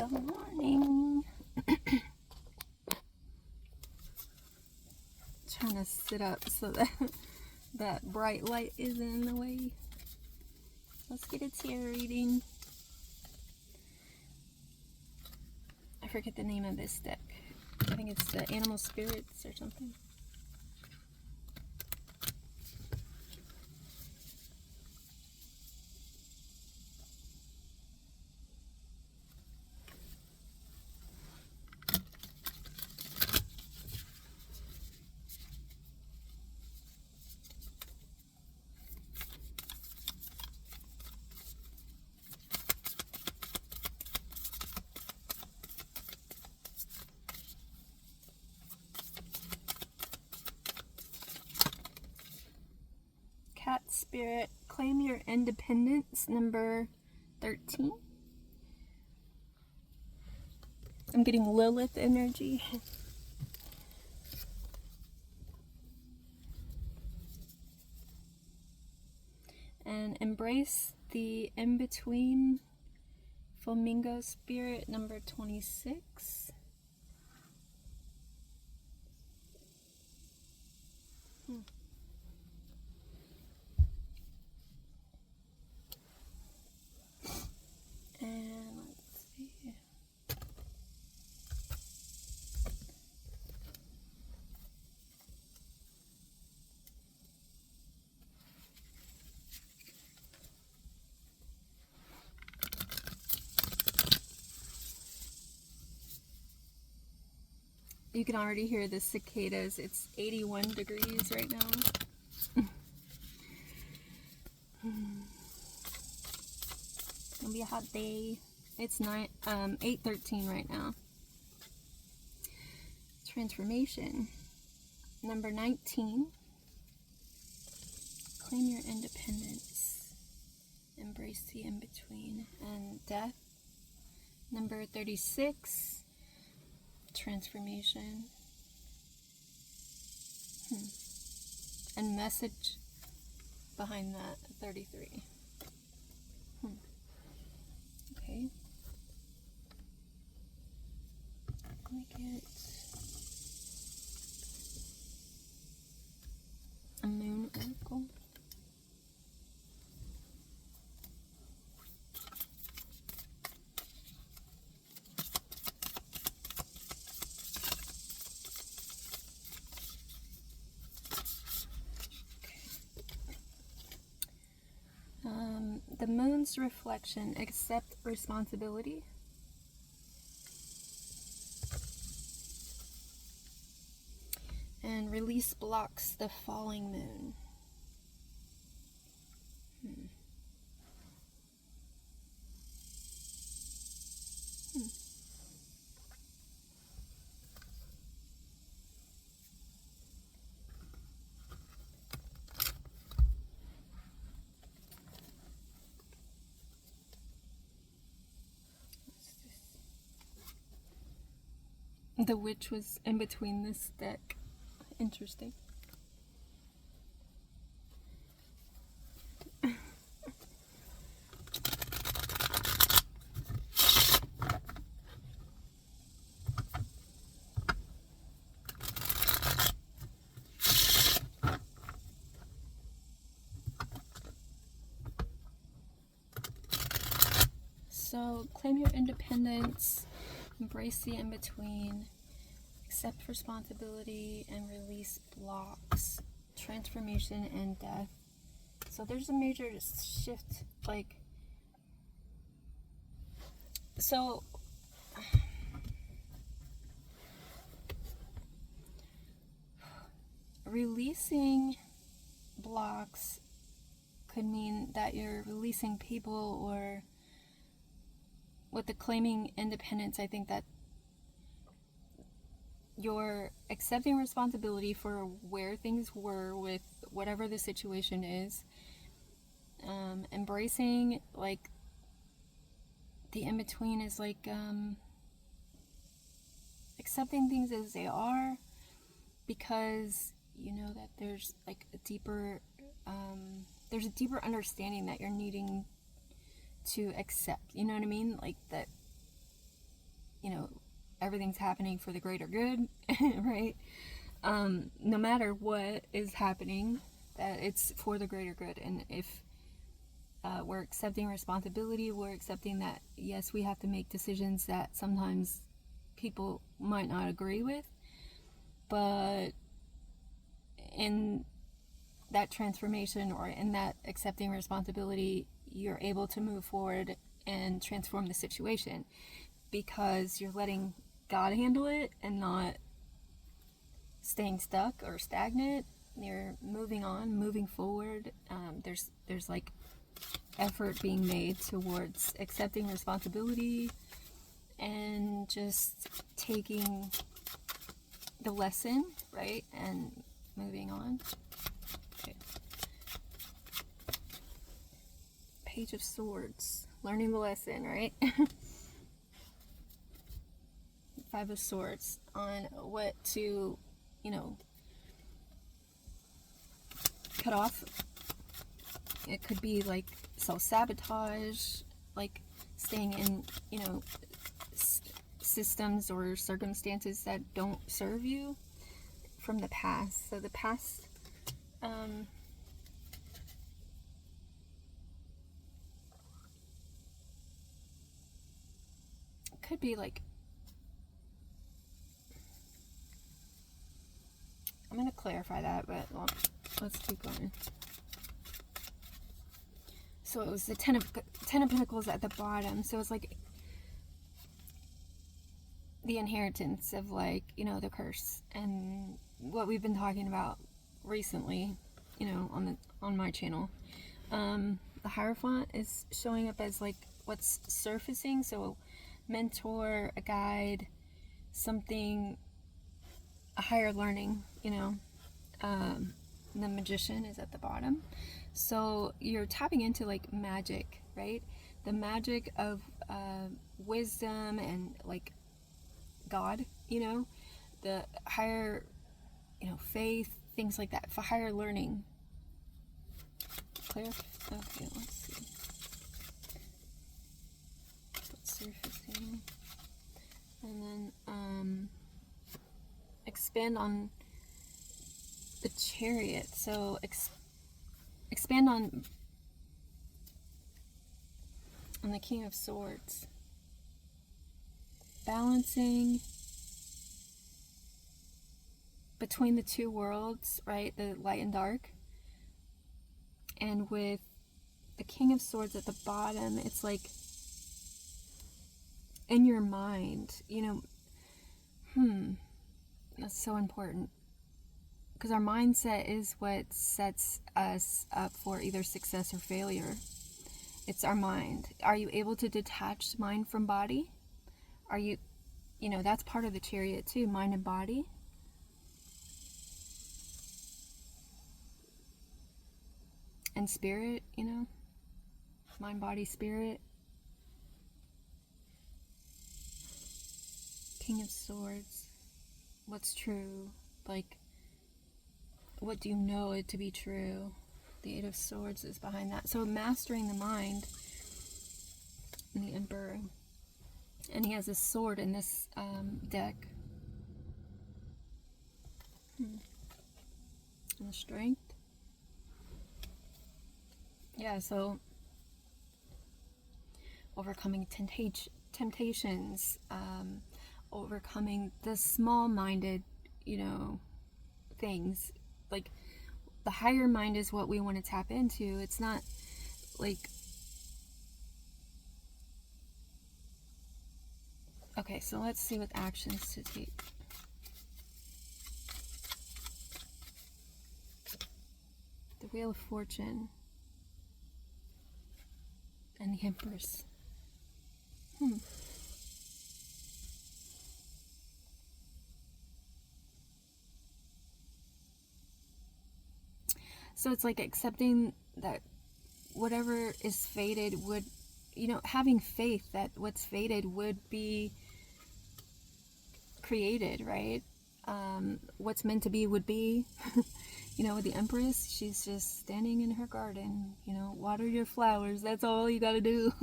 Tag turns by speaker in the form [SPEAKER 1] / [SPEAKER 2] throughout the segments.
[SPEAKER 1] Good morning. Trying to sit up so that that bright light isn't in the way. Let's get a tarot reading. I forget the name of this deck. I think it's the Animal Spirits or something. Cat Spirit, claim your independence, number 13. I'm getting Lilith energy. And embrace the in-between, Flamingo Spirit, number 26. And let's see. You can already hear the cicadas. It's 81 degrees right now. It's gonna be a hot day. It's 8:13 right now. Transformation, number 19. Claim your independence. Embrace the in-between. And death, number 36. Transformation. And message behind that, 33. Okay. Let me get a moon oracle. The moon's reflection, accept responsibility. And release blocks, the falling moon. The witch was in between this deck. Interesting. So, claim your independence, embrace the in-between, accept responsibility, and release blocks, transformation, and death. So there's a major shift, like, so releasing blocks could mean that you're releasing people, or with the claiming independence, I think that you're accepting responsibility for where things were with whatever the situation is, embracing, like, the in-between is like accepting things as they are, because you know that there's like a deeper understanding that you're needing to accept, you know what I mean? Like that everything's happening for the greater good, right? No matter what is happening, that it's for the greater good. And if we're accepting responsibility, we're accepting that, yes, we have to make decisions that sometimes people might not agree with, but in that transformation, or in that accepting responsibility, you're able to move forward and transform the situation, because you're letting God handle it and not staying stuck or stagnant. You're moving on, moving forward. There's like effort being made towards accepting responsibility and just taking the lesson, right, and moving on. Okay. Page of Swords, learning the lesson, right? Five of Swords, on what to, cut off. It could be like self-sabotage, like staying in, systems or circumstances that don't serve you from the past. So the past, could be like, I'm going to clarify that, but let's keep going. So it was the Ten of Pentacles at the bottom. So it's like the inheritance of, like, the curse, and what we've been talking about recently, on my channel. The Hierophant is showing up as like what's surfacing. So mentor, a guide, something, a higher learning, the Magician is at the bottom. So you're tapping into like magic, right? The magic of wisdom and like God, the higher, faith, things like that, for higher learning. Clear? Okay, let's see. What's surfacing? And then expand on the Chariot. So expand on the King of Swords. Balancing between the two worlds, right? The light and dark. And with the King of Swords at the bottom, it's like in your mind, that's so important. Because our mindset is what sets us up for either success or failure. It's our mind. Are you able to detach mind from body? Are you, that's part of the Chariot too, mind and body. And spirit, mind, body, spirit. King of Swords. What's true? Like, what do you know it to be true? The Eight of Swords is behind that. So mastering the mind. And the Emperor. And he has a sword in this deck. And the Strength. Yeah, so overcoming temptations, overcoming the small-minded, things. Like, the higher mind is what we want to tap into. It's not like, okay, so let's see what actions to take. The Wheel of Fortune. And the Empress. So it's like accepting that whatever is fated would, having faith that what's fated would be created, right? What's meant to be would be. With the Empress, she's just standing in her garden, water your flowers. That's all you gotta do.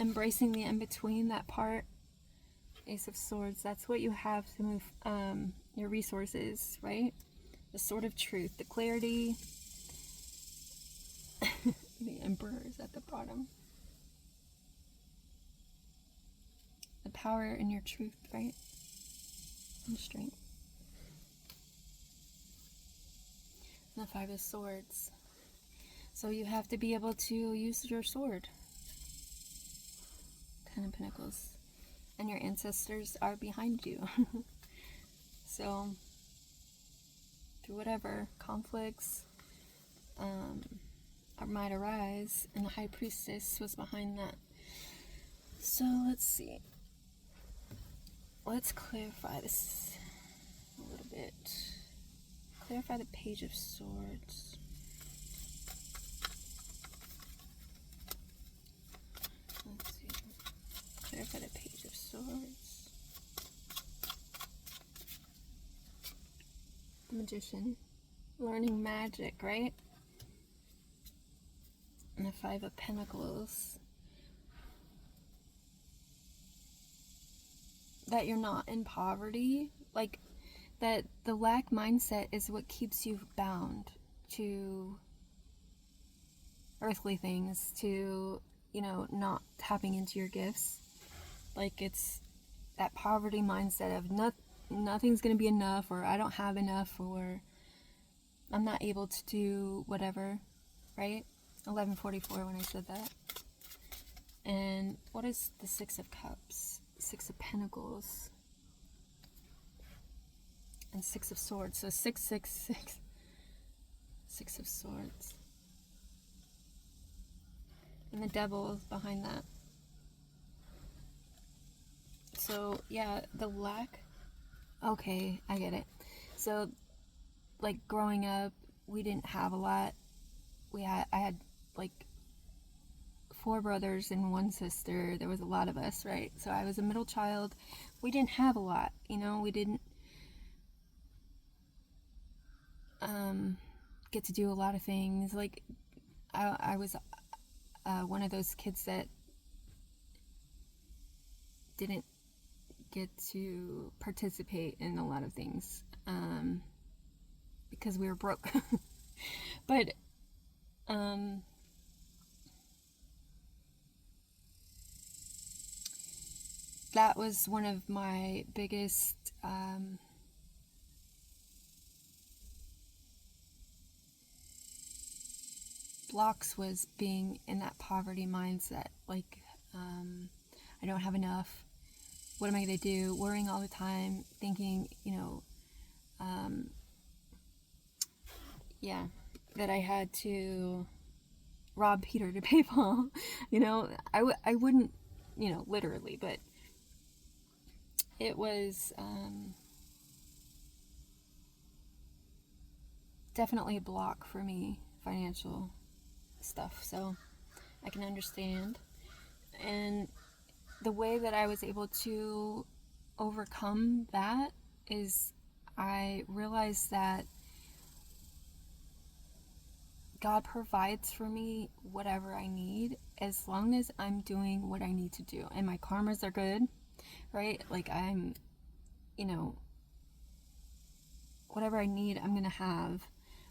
[SPEAKER 1] embracing the in-between, that part. Ace of Swords, that's what you have to move your resources, right? The Sword of Truth, the clarity. The Emperor is at the bottom. The power in your truth, right? And strength. And the Five of Swords. So you have to be able to use your sword. Ten of Pentacles. And your ancestors are behind you. So, through whatever conflicts might arise, and the High Priestess was behind that. So, let's see. Let's clarify this a little bit. Clarify the Page of Swords. Let's see. Clarify the Page of Swords. The Magician. Learning magic, right? And the Five of Pentacles. That you're not in poverty. Like, that the lack mindset is what keeps you bound to earthly things, to, you know, not tapping into your gifts. Like, it's that poverty mindset of nothing's gonna be enough, or I don't have enough, or I'm not able to do whatever, right? 11:44 when I said that. And what is the Six of Cups? Six of Pentacles. And Six of Swords. So 666. Six of Swords. And the Devil is behind that. So, yeah, the lack. Okay, I get it. So, like, growing up, we didn't have a lot. I had, like, 4 brothers and 1 sister. There was a lot of us, right? So I was a middle child. We didn't have a lot, you know? We didn't get to do a lot of things. Like, I was one of those kids that didn't get to participate in a lot of things because we were broke. But that was one of my biggest blocks, was being in that poverty mindset. Like, I don't have enough. What am I going to do? Worrying all the time, thinking, you know, yeah, that I had to rob Peter to pay Paul. You know, I wouldn't, you know, literally, but it was definitely a block for me, financial stuff. So I can understand. And the way that I was able to overcome that is I realized that God provides for me whatever I need as long as I'm doing what I need to do. And my karmas are good, right? Like, I'm, you know, whatever I need, I'm going to have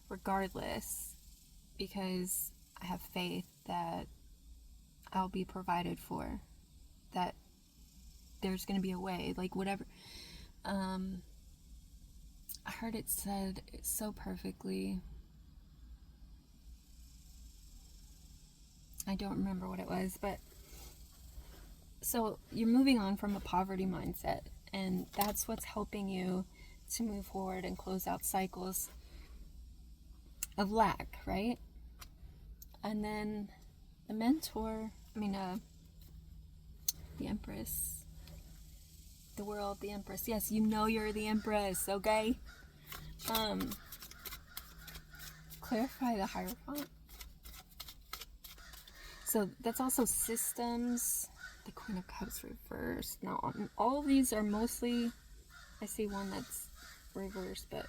[SPEAKER 1] regardless, because I have faith that I'll be provided for, that there's going to be a way, like, whatever. I heard it said so perfectly. I don't remember what it was, but so you're moving on from a poverty mindset, and that's what's helping you to move forward and close out cycles of lack, right? And then the mentor, the Empress, the world, the Empress. Yes, you know you're the Empress, okay? Clarify the Hierophant. So that's also systems. The Queen of Cups reversed. Now, all of these are mostly, I see one that's reversed, but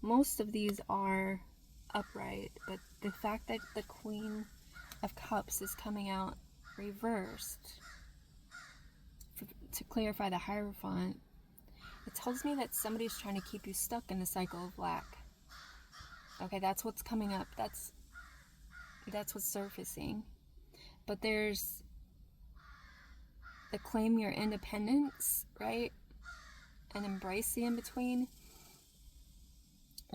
[SPEAKER 1] most of these are upright. But the fact that the Queen of Cups is coming out reversed. To clarify the Hierophant, it tells me that somebody's trying to keep you stuck in the cycle of lack. Okay, that's what's coming up. That's what's surfacing. But there's the claim your independence, right? And embrace the in-between.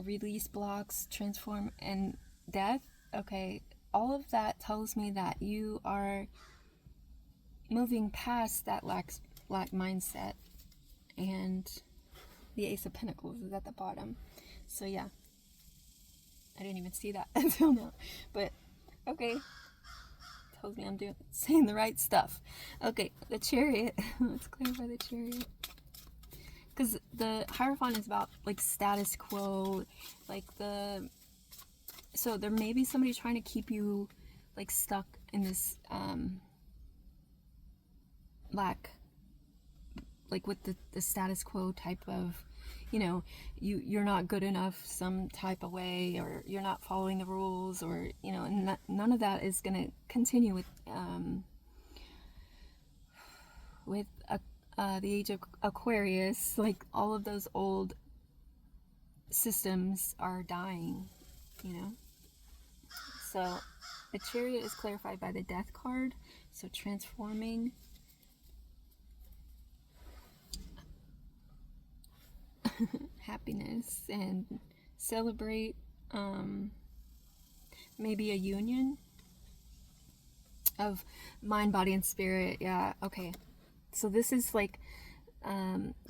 [SPEAKER 1] Release blocks, transform, and death. Okay, all of that tells me that you are moving past that lack mindset. And the Ace of Pentacles is at the bottom. So yeah, I didn't even see that until now. But okay, tells me I'm saying the right stuff. Okay, the Chariot. Let's clarify the Chariot. Because the Hierophant is about like status quo, like so there may be somebody trying to keep you like stuck in this lack, like with the status quo type of, you're not good enough some type of way, or you're not following the rules, or and none of that is going to continue with the age of Aquarius. Like all of those old systems are dying, So the Chariot is clarified by the Death card. So transforming. Happiness and celebrate maybe a union of mind, body, and spirit. Yeah, okay. So this is like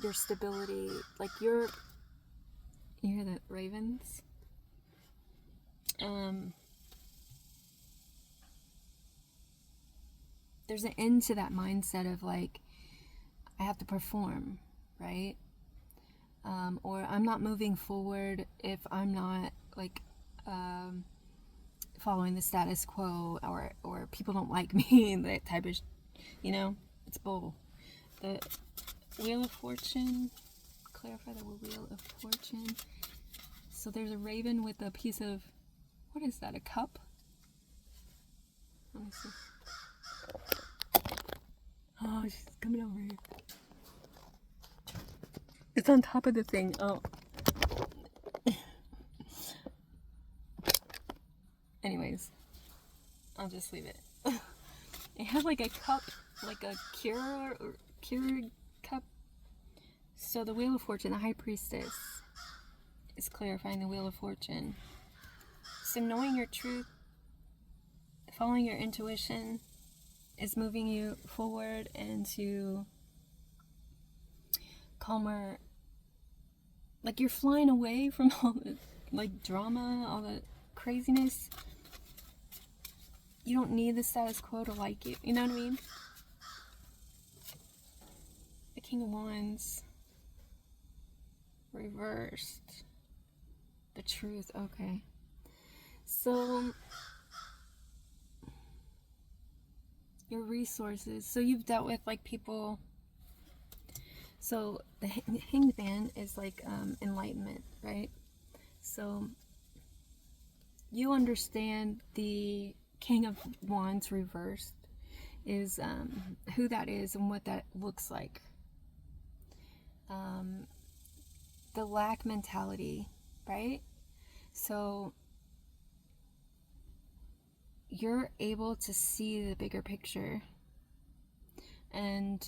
[SPEAKER 1] your stability, like you hear the ravens? There's an end to that mindset of like, I have to perform, right? Or I'm not moving forward if I'm not like following the status quo, or people don't like me, that type of, it's bull. The Wheel of Fortune, clarify the Wheel of Fortune. So there's a raven with a piece of, what is that, a cup? Let me see. Oh, she's coming over here. It's on top of the thing. Oh. Anyways, I'll just leave it. It had like a cup, like a Keurig cup. So the Wheel of Fortune, the High Priestess, is clarifying the Wheel of Fortune. So knowing your truth, following your intuition, is moving you forward into calmer. Like you're flying away from all the like drama, all the craziness. You don't need the status quo to like you. You know what I mean? The King of Wands. Reversed. The Truth. Okay. So your resources. So you've dealt with like people. So the Hanged Man is like enlightenment, right? So you understand the King of Wands reversed is who that is and what that looks like. The lack mentality, right? So you're able to see the bigger picture, and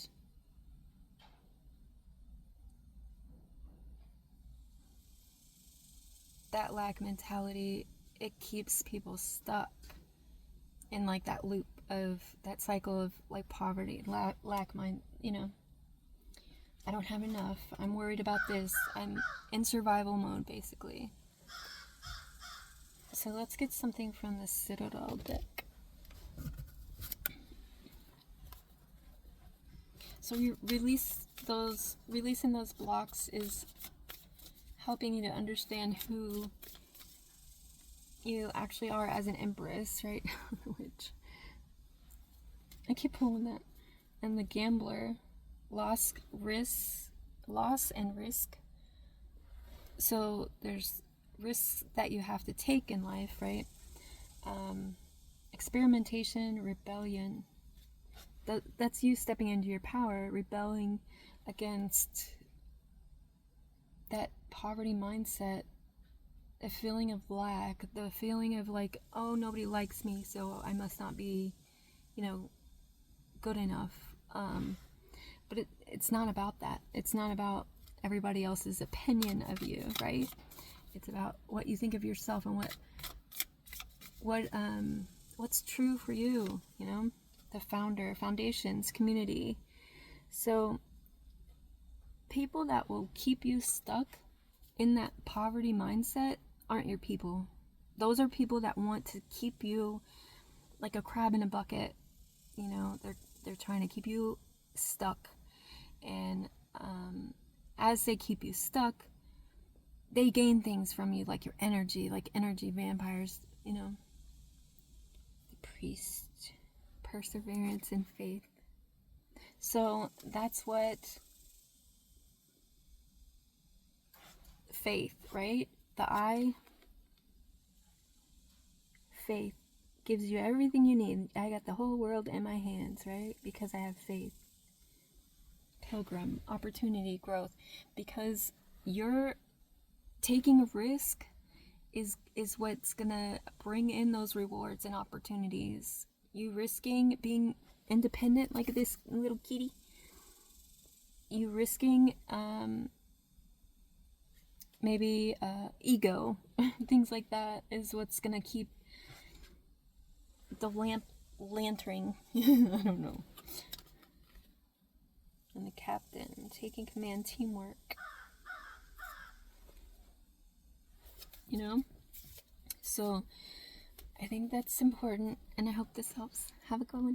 [SPEAKER 1] that lack mentality, it keeps people stuck in like that loop of that cycle of like poverty, lack mind, I don't have enough, I'm worried about this, I'm in survival mode basically. So let's get something from the Citadel deck. So you releasing those blocks is helping you to understand who you actually are as an empress, right? Which I keep pulling that. And the Gambler, loss and risk. So there's risks that you have to take in life, right? Experimentation, rebellion. That's you stepping into your power, rebelling against that poverty mindset, a feeling of lack, the feeling of like, oh, nobody likes me, so I must not be, good enough. But it's not about that. It's not about everybody else's opinion of you, right? It's about what you think of yourself and what's true for you, the foundations, community. So people that will keep you stuck in that poverty mindset aren't your people. Those are people that want to keep you like a crab in a bucket. They're trying to keep you stuck. And as they keep you stuck, they gain things from you, like your energy, like energy vampires, the priest, perseverance and faith. So that's what faith, right? The I, faith, gives you everything you need. I got the whole world in my hands, right? Because I have faith. Pilgrim, opportunity, growth. Because you're taking a risk is what's gonna bring in those rewards and opportunities. You risking being independent like this little kitty. You risking maybe ego, things like that is what's gonna keep the lantern. I don't know. And the captain, taking command, teamwork. So I think that's important, and I hope this helps. Have a good one.